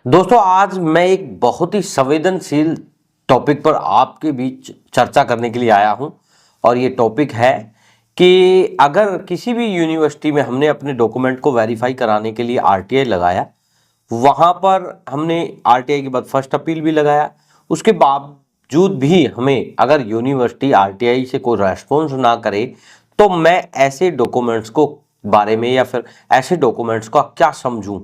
दोस्तों, आज मैं एक बहुत ही संवेदनशील टॉपिक पर आपके बीच चर्चा करने के लिए आया हूं और ये टॉपिक है कि अगर किसी भी यूनिवर्सिटी में हमने अपने डॉक्यूमेंट को वेरीफाई कराने के लिए आरटीआई लगाया, वहां पर हमने आरटीआई के बाद फर्स्ट अपील भी लगाया, उसके बावजूद भी हमें अगर यूनिवर्सिटी आरटीआई से कोई रेस्पॉन्स ना करे तो मैं ऐसे डॉक्यूमेंट्स को बारे में या फिर ऐसे डॉक्यूमेंट्स का क्या समझूं,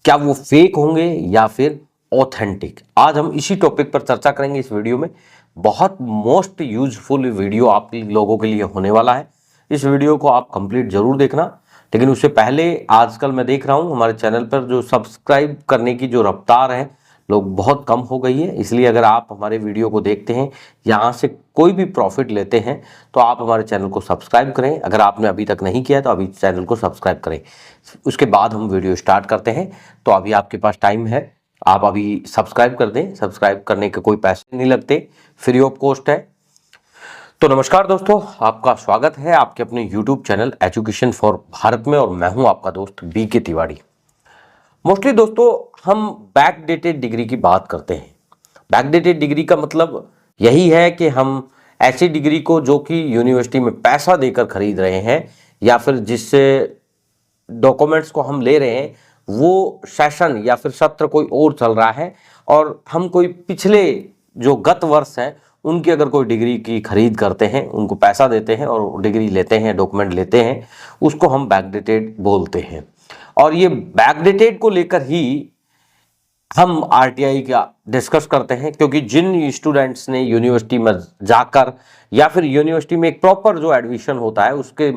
क्या वो फेक होंगे या फिर ऑथेंटिक। आज हम इसी टॉपिक पर चर्चा करेंगे इस वीडियो में। बहुत मोस्ट यूजफुल वीडियो आप लोगों के लिए होने वाला है। इस वीडियो को आप कंप्लीट जरूर देखना, लेकिन उससे पहले आजकल मैं देख रहा हूं हमारे चैनल पर जो सब्सक्राइब करने की जो रफ्तार है लोग बहुत कम हो गई है। इसलिए अगर आप हमारे वीडियो को देखते हैं, यहाँ से कोई भी प्रॉफिट लेते हैं, तो आप हमारे चैनल को सब्सक्राइब करें। अगर आपने अभी तक नहीं किया है तो अभी चैनल को सब्सक्राइब करें। उसके बाद हम वीडियो स्टार्ट करते हैं। तो अभी आपके पास टाइम है, आप अभी सब्सक्राइब कर दें। सब्सक्राइब करने के कोई पैसे नहीं लगते, फ्री ऑफ कॉस्ट है। तो नमस्कार दोस्तों, आपका स्वागत है आपके अपने YouTube channel education for Bharat में, और मैं हूं आपका दोस्त BK तिवारी। मोस्टली दोस्तों हम बैकडेटेड डिग्री की बात करते हैं। बैकडेटेड डिग्री का मतलब यही है कि हम ऐसी डिग्री को जो कि यूनिवर्सिटी में पैसा देकर खरीद रहे हैं या फिर जिससे डॉक्यूमेंट्स को हम ले रहे हैं, वो सेशन या फिर सत्र कोई और चल रहा है और हम कोई पिछले जो गत वर्ष है उनकी अगर कोई डिग्री की खरीद करते हैं, उनको पैसा देते हैं और डिग्री लेते हैं, डॉक्यूमेंट लेते हैं, उसको हम बैकडेटेड बोलते हैं। और ये बैकडेटेड को लेकर ही हम आरटीआई का डिस्कस करते हैं, क्योंकि जिन स्टूडेंट्स ने यूनिवर्सिटी में जाकर या फिर यूनिवर्सिटी में एक प्रॉपर जो एडमिशन होता है उसके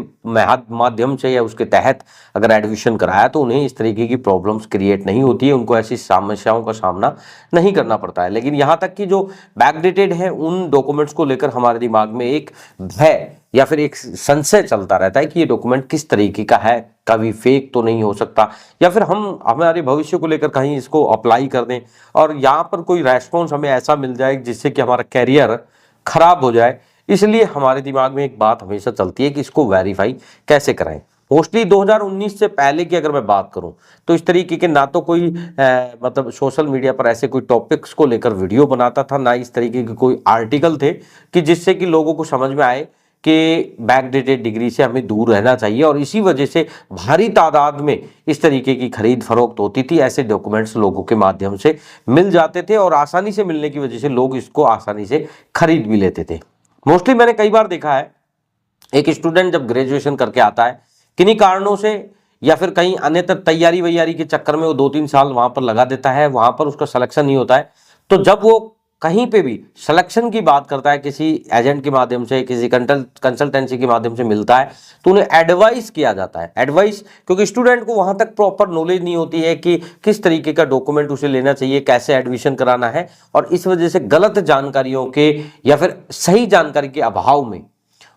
माध्यम से या उसके तहत अगर एडमिशन कराया तो उन्हें इस तरीके की प्रॉब्लम्स क्रिएट नहीं होती है, उनको ऐसी समस्याओं का सामना नहीं करना पड़ता है। लेकिन यहाँ तक कि जो बैकडेटेड है उन डॉक्यूमेंट्स को लेकर हमारे दिमाग में एक भय या फिर एक संशय चलता रहता है कि ये डॉक्यूमेंट किस तरीके का है, कभी फेक तो नहीं हो सकता, या फिर हम हमारे भविष्य को लेकर कहीं इसको अप्लाई कर दें और यहाँ पर कोई रेस्पॉन्स हमें ऐसा मिल जाए जिससे कि हमारा कैरियर खराब हो जाए। इसलिए हमारे दिमाग में एक बात हमेशा चलती है कि इसको वेरीफाई कैसे कराएं। मोस्टली 2019 से पहले की अगर मैं बात करूं तो इस तरीके के ना तो कोई मतलब सोशल मीडिया पर ऐसे कोई टॉपिक्स को लेकर वीडियो बनाता था, ना इस तरीके के कोई आर्टिकल थे कि जिससे कि लोगों को समझ में आए कि बैकडेटेड डिग्री से हमें दूर रहना चाहिए। और इसी वजह से भारी तादाद में इस तरीके की खरीद फरोख्त होती थी। ऐसे डॉक्यूमेंट्स लोगों के माध्यम से मिल जाते थे और आसानी से मिलने की वजह से लोग इसको आसानी से खरीद भी लेते थे। मोस्टली मैंने कई बार देखा है, एक स्टूडेंट जब ग्रेजुएशन करके आता है किन्हीं कारणों से या फिर कहीं अन्यत्र तैयारी वैयारी के चक्कर में वो 2-3 साल वहां पर लगा देता है, वहां पर उसका सिलेक्शन नहीं होता है। तो जब वो कहीं पे भी सिलेक्शन की बात करता है, किसी एजेंट के माध्यम से, किसी कंसल्टेंसी के माध्यम से मिलता है, तो उन्हें एडवाइस किया जाता है। एडवाइस क्योंकि स्टूडेंट को वहां तक प्रॉपर नॉलेज नहीं होती है कि किस तरीके का डॉक्यूमेंट उसे लेना चाहिए, कैसे एडमिशन कराना है, और इस वजह से गलत जानकारियों के या फिर सही जानकारी के अभाव में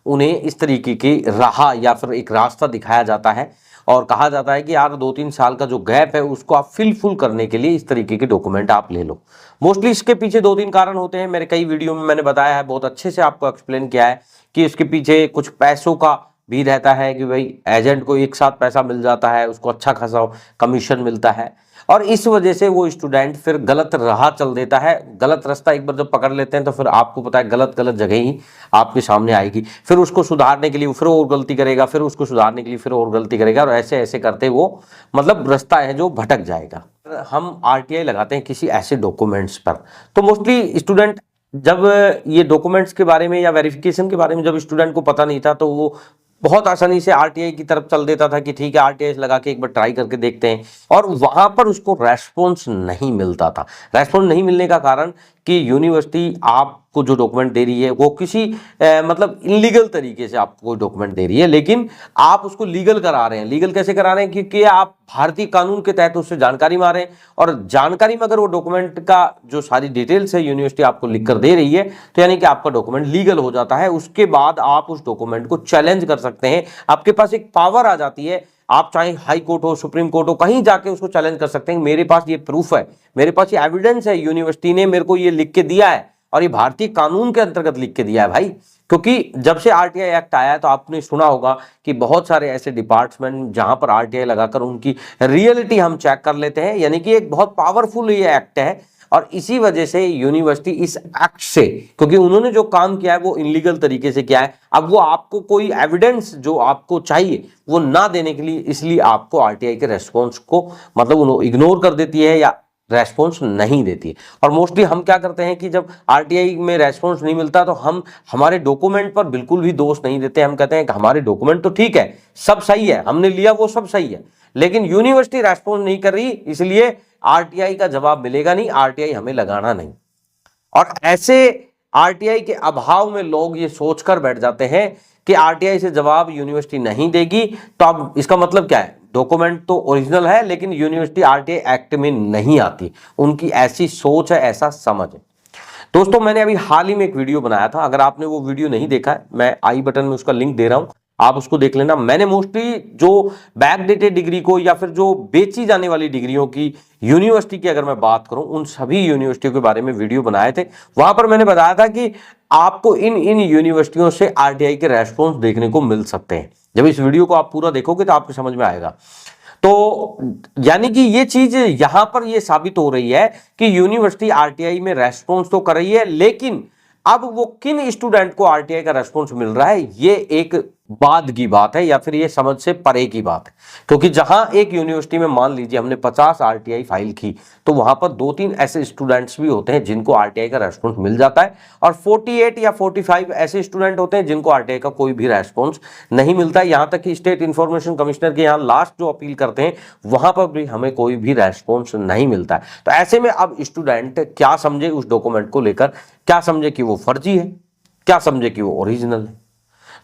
उन्हें इस तरीके की राह या फिर एक रास्ता दिखाया जाता है और कहा जाता है कि यार 2-3 साल का जो गैप है उसको आप फुल करने के लिए इस तरीके के डॉक्यूमेंट आप ले लो। मोस्टली इसके पीछे 2-3 कारण होते हैं। मेरे कई वीडियो में मैंने बताया है, बहुत अच्छे से आपको एक्सप्लेन किया है कि इसके पीछे कुछ पैसों का भी रहता है कि भाई एजेंट को एक साथ पैसा मिल जाता है, उसको अच्छा खासा कमीशन मिलता है और इस वजह से वो स्टूडेंट फिर गलत राह चल देता है। गलत रास्ता एक बार जब पकड़ लेते हैं तो फिर आपको पता है गलत जगह ही आपके सामने आएगी। फिर उसको सुधारने के लिए फिर और गलती करेगा, फिर उसको सुधारने के लिए फिर और गलती करेगा, और ऐसे ऐसे करते वो मतलब रास्ता है जो भटक जाएगा। हम आरटीआई लगाते हैं किसी ऐसे डॉक्यूमेंट्स पर, तो मोस्टली स्टूडेंट जब ये डॉक्यूमेंट्स के बारे में या वेरिफिकेशन के बारे में जब स्टूडेंट को पता नहीं था तो वो बहुत आसानी से आरटीआई की तरफ चल देता था कि ठीक है आरटीआई लगा के एक बार ट्राई करके देखते हैं, और वहां पर उसको रेस्पॉन्स नहीं मिलता था। रेस्पॉन्स नहीं मिलने का कारण कि यूनिवर्सिटी आपको जो डॉक्यूमेंट दे रही है वो किसी मतलब इलीगल तरीके से आपको कोई डॉक्यूमेंट दे रही है, लेकिन आप उसको लीगल करा रहे हैं। लीगल कैसे करा रहे हैं? क्योंकि आप भारतीय कानून के तहत उससे जानकारी मार रहे हैं, और जानकारी में अगर वो डॉक्यूमेंट का जो सारी डिटेल्स है यूनिवर्सिटी आपको लिख कर दे रही है तो यानी कि आपका डॉक्यूमेंट लीगल हो जाता है। उसके बाद आप उस डॉक्यूमेंट को चैलेंज कर सकते हैं, आपके पास एक पावर आ जाती है। आप चाहे हाई कोर्ट हो, सुप्रीम कोर्ट हो, कहीं जाके उसको चैलेंज कर सकते हैं। मेरे पास ये प्रूफ है, मेरे पास ये एविडेंस है, यूनिवर्सिटी ने मेरे को ये लिख के दिया है, और ये भारतीय कानून के अंतर्गत लिख के दिया है भाई। क्योंकि जब से आरटीआई एक्ट आया है तो आपने सुना होगा कि बहुत सारे ऐसे डिपार्टमेंट जहां पर आरटीआई लगाकर उनकी रियलिटी हम चेक कर लेते हैं, यानी कि एक बहुत पावरफुल ये एक्ट है। और इसी वजह से यूनिवर्सिटी इस एक्ट से, क्योंकि उन्होंने जो काम किया है वो इनलीगल तरीके से किया है, अब वो आपको कोई एविडेंस जो आपको चाहिए वो ना देने के लिए, इसलिए आपको आरटीआई के रेस्पॉन्स को मतलब उन्होंने इग्नोर कर देती है या रेस्पॉन्स नहीं देती है। और मोस्टली हम क्या करते हैं कि जब आरटीआई में रेस्पॉन्स नहीं मिलता तो हम हमारे डॉक्यूमेंट पर बिल्कुल भी दोष नहीं देते। हम कहते हैं कि हमारे डॉक्यूमेंट तो ठीक है, सब सही है, हमने लिया वो सब सही है, लेकिन यूनिवर्सिटी रेस्पॉन्स नहीं कर रही, इसलिए आरटीआई का जवाब मिलेगा नहीं, आरटीआई हमें लगाना नहीं। और ऐसे आरटीआई के अभाव में लोग ये सोचकर बैठ जाते हैं कि आरटीआई से जवाब यूनिवर्सिटी नहीं देगी, तो अब इसका मतलब क्या है, डॉक्यूमेंट तो ओरिजिनल है लेकिन यूनिवर्सिटी आरटीआई एक्ट में नहीं आती। उनकी ऐसी सोच है, ऐसा समझ है। दोस्तों मैंने अभी हाल ही में एक वीडियो बनाया था, अगर आपने वो वीडियो नहीं देखा है, मैं आई बटन में उसका लिंक दे रहा हूं, आप उसको देख लेना। मैंने मोस्टली जो बैकडेटेड डिग्री को या फिर जो बेची जाने वाली डिग्रियों की यूनिवर्सिटी की अगर मैं बात करूं, उन सभी यूनिवर्सिटियों के बारे में वीडियो बनाए थे। वहां पर मैंने बताया था कि आपको इन इन यूनिवर्सिटियों से आरटीआई के रेस्पॉन्स देखने को मिल सकते हैं। जब इस वीडियो को आप पूरा देखोगे तो आपको समझ में आएगा। तो यानी कि ये चीज यहां पर ये साबित हो रही है कि यूनिवर्सिटी आरटीआई में रेस्पॉन्स तो कर रही है, लेकिन अब वो किन स्टूडेंट को आरटीआई का रेस्पॉन्स मिल रहा है ये एक बाद की बात है, या फिर ये समझ से परे की बात है। क्योंकि जहां एक यूनिवर्सिटी में मान लीजिए हमने 50 आरटीआई फाइल की, तो वहां पर 2-3 ऐसे स्टूडेंट्स भी होते हैं जिनको आरटीआई का रेस्पॉन्स मिल जाता है, और 48 या 45 ऐसे स्टूडेंट होते हैं जिनको आरटीआई का कोई भी रेस्पॉन्स नहीं मिलता है। यहां तक कि स्टेट इंफॉर्मेशन कमिश्नर के यहाँ लास्ट जो अपील करते हैं वहां पर भी हमें कोई भी रेस्पॉन्स नहीं मिलता है। तो ऐसे में अब स्टूडेंट क्या समझे उस डॉक्यूमेंट को लेकर, क्या समझे कि वो फर्जी है, क्या समझे कि वो ओरिजिनल है।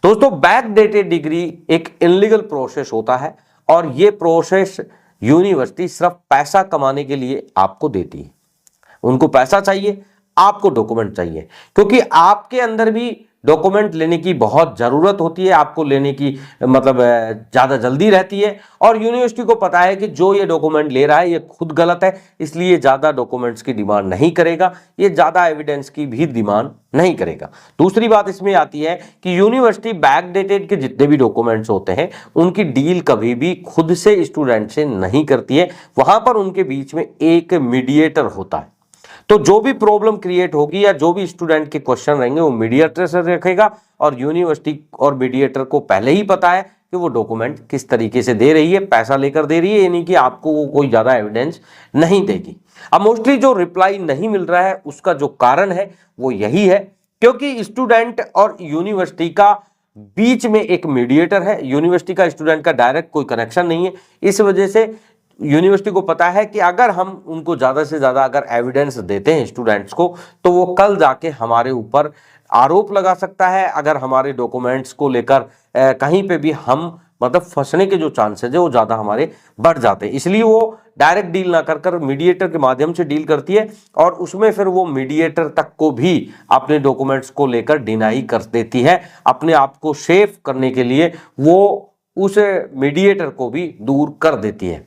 दोस्तों बैकडेटेड डिग्री एक इनलीगल प्रोसेस होता है, और ये प्रोसेस यूनिवर्सिटी सिर्फ पैसा कमाने के लिए आपको देती है। उनको पैसा चाहिए, आपको डॉक्यूमेंट चाहिए, क्योंकि आपके अंदर भी डॉक्यूमेंट लेने की बहुत जरूरत होती है, आपको लेने की मतलब ज्यादा जल्दी रहती है। और यूनिवर्सिटी को पता है कि जो ये डॉक्यूमेंट ले रहा है ये खुद गलत है, इसलिए ज्यादा डॉक्यूमेंट्स की डिमांड नहीं करेगा, ये ज्यादा एविडेंस की भी डिमांड नहीं करेगा। दूसरी बात इसमें आती है कि यूनिवर्सिटी बैकडेटेड के जितने भी डॉक्यूमेंट्स होते हैं उनकी डील कभी भी खुद से स्टूडेंट से नहीं करती है, वहां पर उनके बीच में एक मीडिएटर होता है। तो जो भी प्रॉब्लम क्रिएट होगी या जो भी स्टूडेंट के क्वेश्चन रहेंगे वो मीडिएटर से रखेगा, और यूनिवर्सिटी और मीडिएटर को पहले ही पता है कि वो डॉक्यूमेंट किस तरीके से दे रही है, पैसा लेकर दे रही है, यानी कि आपको वो कोई ज्यादा एविडेंस नहीं देगी। अब मोस्टली जो रिप्लाई नहीं मिल रहा है उसका जो कारण है वो यही है, क्योंकि स्टूडेंट और यूनिवर्सिटी का बीच में एक मीडिएटर है, यूनिवर्सिटी का स्टूडेंट का डायरेक्ट कोई कनेक्शन नहीं है। इस वजह से यूनिवर्सिटी को पता है कि अगर हम उनको ज्यादा से ज्यादा अगर एविडेंस देते हैं स्टूडेंट्स को, तो वो कल जाके हमारे ऊपर आरोप लगा सकता है। अगर हमारे डॉक्यूमेंट्स को लेकर कहीं पे भी हम मतलब फंसने के जो चांसेस है वो ज्यादा हमारे बढ़ जाते हैं, इसलिए वो डायरेक्ट डील ना कर मीडिएटर के माध्यम से डील करती है, और उसमें फिर वो मीडिएटर तक को भी अपने डॉक्यूमेंट्स को लेकर डिनाई कर देती है। अपने आप को सेफ करने के लिए वो उस मीडिएटर को भी दूर कर देती है।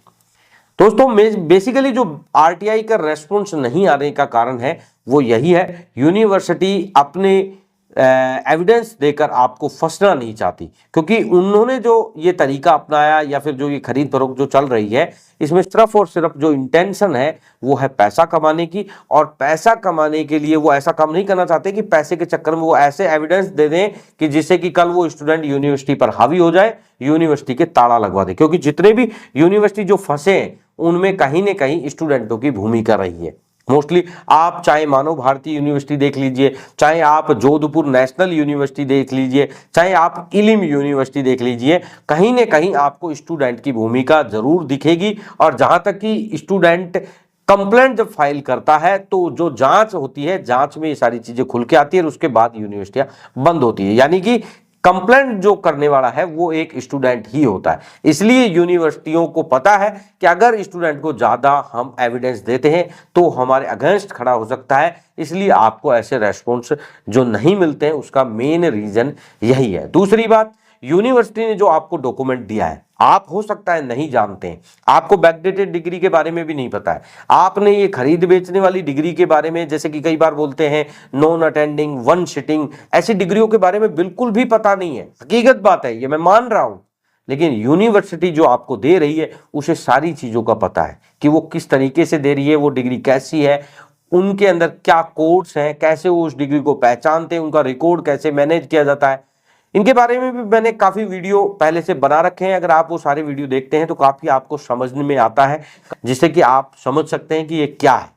दोस्तों बेसिकली जो आरटीआई का रेस्पॉन्स नहीं आने का कारण है वो यही है, यूनिवर्सिटी अपने एविडेंस देकर आपको फंसना नहीं चाहती, क्योंकि उन्होंने जो ये तरीका अपनाया या फिर जो ये खरीद फरोख्त जो चल रही है, इसमें सिर्फ और सिर्फ जो इंटेंशन है वो है पैसा कमाने की। और पैसा कमाने के लिए वो ऐसा काम नहीं करना चाहते कि पैसे के चक्कर में वो ऐसे एविडेंस दे दें कि जिससे कि कल वो स्टूडेंट यूनिवर्सिटी पर हावी हो जाए, यूनिवर्सिटी के ताला लगवा दे। क्योंकि जितने भी यूनिवर्सिटी जो फंसे हैं उनमें कहीं ना कहीं स्टूडेंटों की भूमिका रही है। मोस्टली आप चाहे मानव भारती यूनिवर्सिटी देख लीजिए, चाहे आप जोधपुर नेशनल यूनिवर्सिटी देख लीजिए, चाहे आप इलिम यूनिवर्सिटी देख लीजिए, कहीं ना कहीं आपको स्टूडेंट की भूमिका जरूर दिखेगी। और जहां तक कि स्टूडेंट कंप्लेंट जब फाइल करता है तो जो जांच होती है, जांच में ये सारी चीजें खुल के आती है और उसके बाद यूनिवर्सिटियां बंद होती है, यानी कि कंप्लेंट जो करने वाला है वो एक स्टूडेंट ही होता है। इसलिए यूनिवर्सिटियों को पता है कि अगर स्टूडेंट को ज्यादा हम एविडेंस देते हैं तो हमारे अगेंस्ट खड़ा हो सकता है, इसलिए आपको ऐसे रेस्पॉन्स जो नहीं मिलते हैं उसका मेन रीजन यही है। दूसरी बात, यूनिवर्सिटी ने जो आपको डॉक्यूमेंट दिया है, आप हो सकता है नहीं जानते हैं, आपको बैकडेटेड डिग्री के बारे में भी नहीं पता है, आपने ये खरीद बेचने वाली डिग्री के बारे में, जैसे कि कई बार बोलते हैं नॉन अटेंडिंग, वन सिटिंग, ऐसी डिग्रियों के बारे में बिल्कुल भी पता नहीं है। हकीकत बात है, ये मैं मान रहा हूं, लेकिन यूनिवर्सिटी जो आपको दे रही है उसे सारी चीजों का पता है कि वो किस तरीके से दे रही है, वो डिग्री कैसी है, उनके अंदर क्या कोड्स हैं, कैसे वो उस डिग्री को पहचानते हैं, उनका रिकॉर्ड कैसे मैनेज किया जाता है। इनके बारे में भी मैंने काफी वीडियो पहले से बना रखे हैं, अगर आप वो सारे वीडियो देखते हैं तो काफी आपको समझने में आता है, जिससे कि आप समझ सकते हैं कि ये क्या है।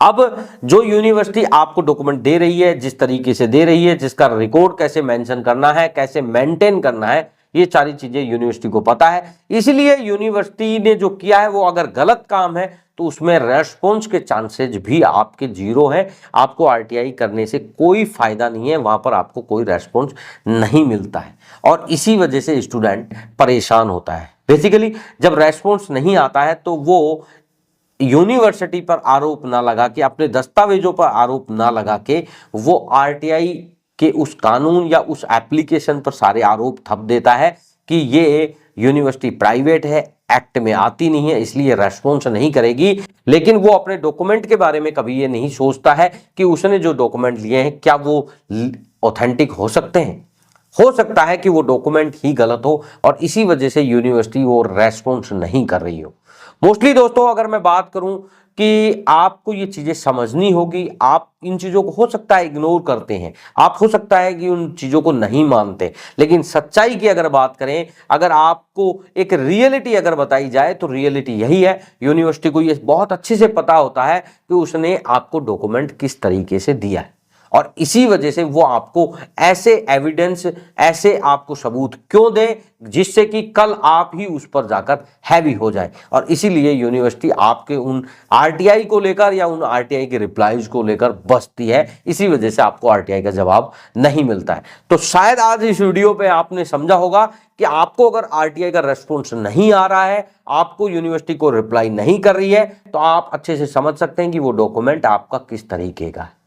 अब जो यूनिवर्सिटी आपको डॉक्यूमेंट दे रही है, जिस तरीके से दे रही है, जिसका रिकॉर्ड कैसे मेंशन करना है, कैसे मेंटेन करना है, ये सारी चीजें यूनिवर्सिटी को पता है। इसलिए यूनिवर्सिटी ने जो किया है, वो अगर गलत काम है तो उसमें रेस्पॉन्स के चांसेज भी आपके जीरो हैं। आपको आरटीआई करने से कोई फायदा नहीं है, वहां पर आपको कोई रेस्पॉन्स नहीं मिलता है और इसी वजह से स्टूडेंट परेशान होता है। बेसिकली जब रेस्पॉन्स नहीं आता है तो वो यूनिवर्सिटी पर आरोप ना लगा के, अपने दस्तावेजों पर आरोप ना लगा के, वो आरटीआई के उस कानून या उस एप्लीकेशन पर सारे आरोप थप देता है कि ये यूनिवर्सिटी प्राइवेट है, एक्ट में आती नहीं है, इसलिए रेस्पॉन्स नहीं करेगी। लेकिन वो अपने डॉक्यूमेंट के बारे में कभी ये नहीं सोचता है कि उसने जो डॉक्यूमेंट लिए हैं क्या वो ऑथेंटिक हो सकते हैं। हो सकता है कि वो डॉक्यूमेंट ही गलत हो और इसी वजह से यूनिवर्सिटी वो रेस्पॉन्स नहीं कर रही हो। मोस्टली दोस्तों अगर मैं बात करूं कि आपको ये चीजें समझनी होगी, आप इन चीजों को हो सकता है इग्नोर करते हैं, आप हो सकता है कि उन चीजों को नहीं मानते, लेकिन सच्चाई की अगर बात करें, अगर आपको एक रियलिटी अगर बताई जाए तो रियलिटी यही है। यूनिवर्सिटी को ये बहुत अच्छे से पता होता है कि उसने आपको डॉक्यूमेंट किस तरीके से दिया है और इसी वजह से वो आपको ऐसे एविडेंस, ऐसे आपको सबूत क्यों दे जिससे कि कल आप ही उस पर जाकर हैवी हो जाए। और इसीलिए यूनिवर्सिटी आपके उन आरटीआई को लेकर या उन आरटीआई के रिप्लाईज को लेकर बसती है, इसी वजह से आपको आरटीआई का जवाब नहीं मिलता है। तो शायद आज इस वीडियो पे आपने समझा होगा कि आपको अगर आरटीआई का रेस्पॉन्स नहीं आ रहा है, आपको यूनिवर्सिटी को रिप्लाई नहीं कर रही है, तो आप अच्छे से समझ सकते हैं कि वो डॉक्यूमेंट आपका किस तरीके का है।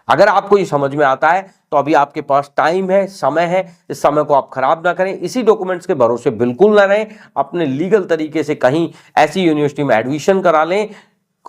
अगर आपको ये समझ में आता है तो अभी आपके पास टाइम है, समय है, इस समय को आप खराब ना करें, इसी डॉक्यूमेंट्स के भरोसे बिल्कुल ना रहें, अपने लीगल तरीके से कहीं ऐसी यूनिवर्सिटी में एडमिशन करा लें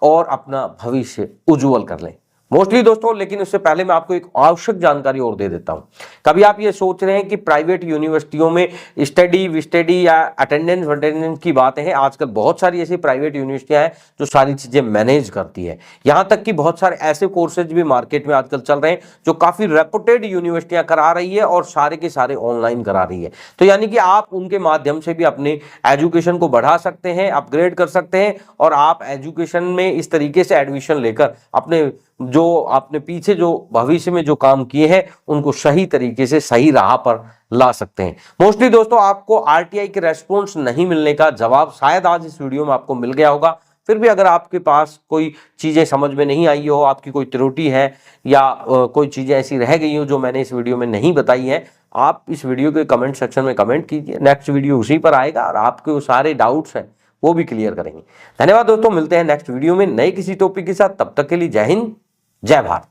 और अपना भविष्य उज्जवल कर लें। मोस्टली दोस्तों, लेकिन उससे पहले मैं आपको एक आवश्यक जानकारी और दे देता हूं। कभी आप ये सोच रहे हैं कि प्राइवेट यूनिवर्सिटियों में स्टडी विस्टडी या अटेंडेंस की बातें हैं, आजकल बहुत सारी ऐसी प्राइवेट यूनिवर्सिटियां हैं जो सारी चीजें मैनेज करती है। यहां तक कि बहुत सारे ऐसे कोर्सेज भी मार्केट में आजकल चल रहे हैं जो काफी रेपुटेड यूनिवर्सिटियां करा रही है और सारे के सारे ऑनलाइन करा रही है। तो यानी कि आप उनके माध्यम से भी अपने एजुकेशन को बढ़ा सकते हैं, अपग्रेड कर सकते हैं और आप एजुकेशन में इस तरीके से एडमिशन लेकर अपने जो आपने पीछे जो भविष्य में जो काम किए हैं उनको सही तरीके से सही राह पर ला सकते हैं। मोस्टली दोस्तों, आपको आरटीआई के रेस्पॉन्स नहीं मिलने का जवाब शायद आज इस वीडियो में आपको मिल गया होगा। फिर भी अगर आपके पास कोई चीजें समझ में नहीं आई हो, आपकी कोई त्रुटि है या कोई चीजें ऐसी रह गई हो जो मैंने इस वीडियो में नहीं बताई है, आप इस वीडियो के कमेंट सेक्शन में कमेंट कीजिए। नेक्स्ट वीडियो उसी पर आएगा और आपके वो सारे डाउट्स हैं वो भी क्लियर करेंगे। धन्यवाद दोस्तों, मिलते हैं नेक्स्ट वीडियो में नए किसी टॉपिक के साथ। तब तक के लिए जय हिंद, जय भारत।